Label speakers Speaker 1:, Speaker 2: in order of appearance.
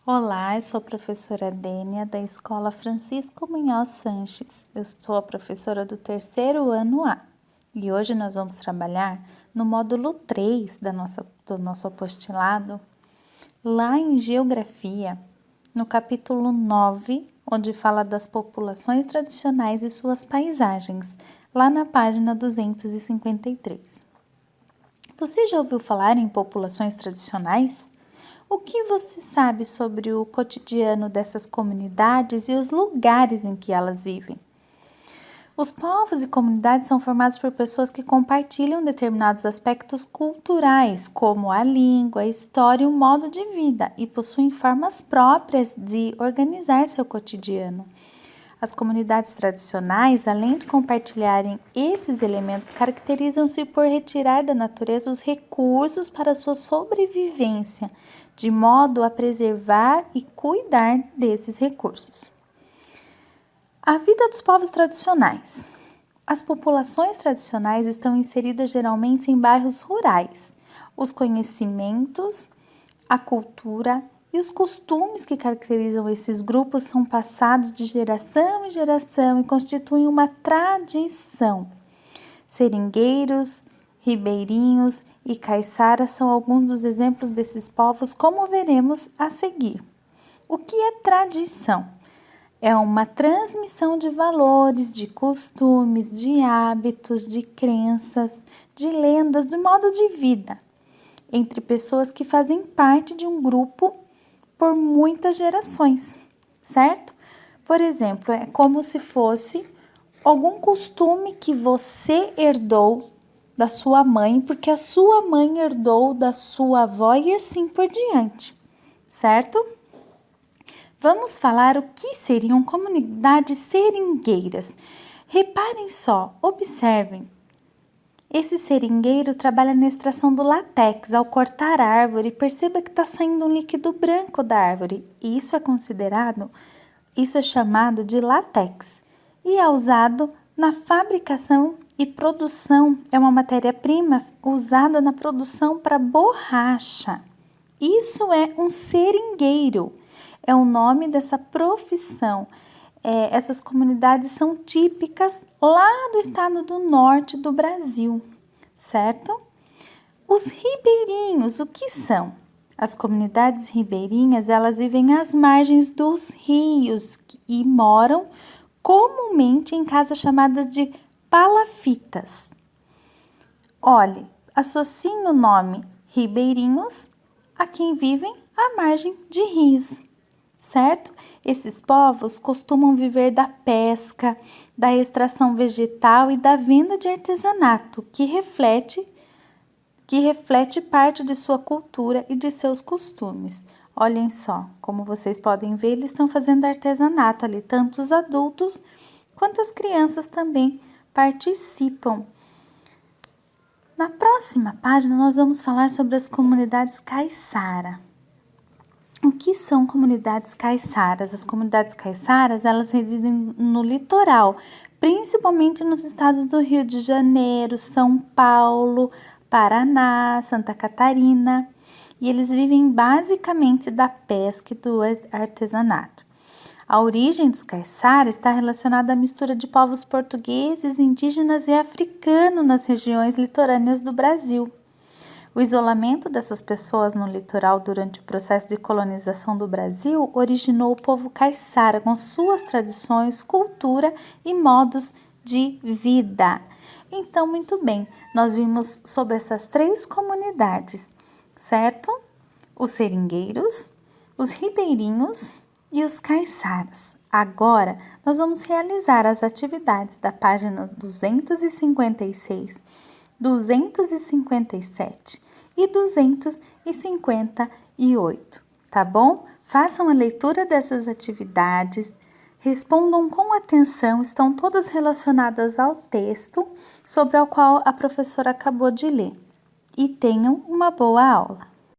Speaker 1: Olá, eu sou a professora Dênia, da Escola Francisco Munhoz Sanches. Eu sou a professora do terceiro ano A e hoje nós vamos trabalhar no módulo 3 do nosso apostilado, lá em Geografia, no capítulo 9, onde fala das populações tradicionais e suas paisagens, lá na página 253. Você já ouviu falar em populações tradicionais? O que você sabe sobre o cotidiano dessas comunidades e os lugares em que elas vivem? Os povos e comunidades são formados por pessoas que compartilham determinados aspectos culturais, como a língua, a história e o modo de vida, e possuem formas próprias de organizar seu cotidiano. As comunidades tradicionais, além de compartilharem esses elementos, caracterizam-se por retirar da natureza os recursos para sua sobrevivência, de modo a preservar e cuidar desses recursos. A vida dos povos tradicionais. As populações tradicionais estão inseridas geralmente em bairros rurais. Os conhecimentos, a cultura e os costumes que caracterizam esses grupos são passados de geração em geração e constituem uma tradição. Seringueiros, ribeirinhos e caiçaras são alguns dos exemplos desses povos, como veremos a seguir. O que é tradição? É uma transmissão de valores, de costumes, de hábitos, de crenças, de lendas, de modo de vida, entre pessoas que fazem parte de um grupo por muitas gerações, certo? Por exemplo, é como se fosse algum costume que você herdou da sua mãe, porque a sua mãe herdou da sua avó e assim por diante, certo? Vamos falar o que seriam comunidades seringueiras. Reparem só, observem. Esse seringueiro trabalha na extração do látex. Ao cortar a árvore, perceba que está saindo um líquido branco da árvore. E isso é chamado de látex. E é usado na fabricação e produção. É uma matéria-prima usada na produção para borracha. Isso é um seringueiro. É o nome dessa profissão. Essas comunidades são típicas lá do estado do norte do Brasil, certo? Os ribeirinhos, o que são? As comunidades ribeirinhas, elas vivem às margens dos rios e moram comumente em casas chamadas de palafitas. Olhe, associem o nome ribeirinhos a quem vivem à margem de rios, certo? Esses povos costumam viver da pesca, da extração vegetal e da venda de artesanato, que reflete parte de sua cultura e de seus costumes. Olhem só, como vocês podem ver, eles estão fazendo artesanato ali, tanto os adultos quanto as crianças também participam. Na próxima página, nós vamos falar sobre as comunidades caiçara. O que são comunidades caiçaras? As comunidades caiçaras, elas residem no litoral, principalmente nos estados do Rio de Janeiro, São Paulo, Paraná, Santa Catarina, e eles vivem basicamente da pesca e do artesanato. A origem dos caiçaras está relacionada à mistura de povos portugueses, indígenas e africanos nas regiões litorâneas do Brasil. O isolamento dessas pessoas no litoral durante o processo de colonização do Brasil originou o povo caiçara com suas tradições, cultura e modos de vida. Então, muito bem, nós vimos sobre essas 3 comunidades, certo? Os seringueiros, os ribeirinhos e os caiçaras. Agora, nós vamos realizar as atividades da página 256, 257 e 258, tá bom? Façam a leitura dessas atividades, respondam com atenção, estão todas relacionadas ao texto sobre o qual a professora acabou de ler. E tenham uma boa aula.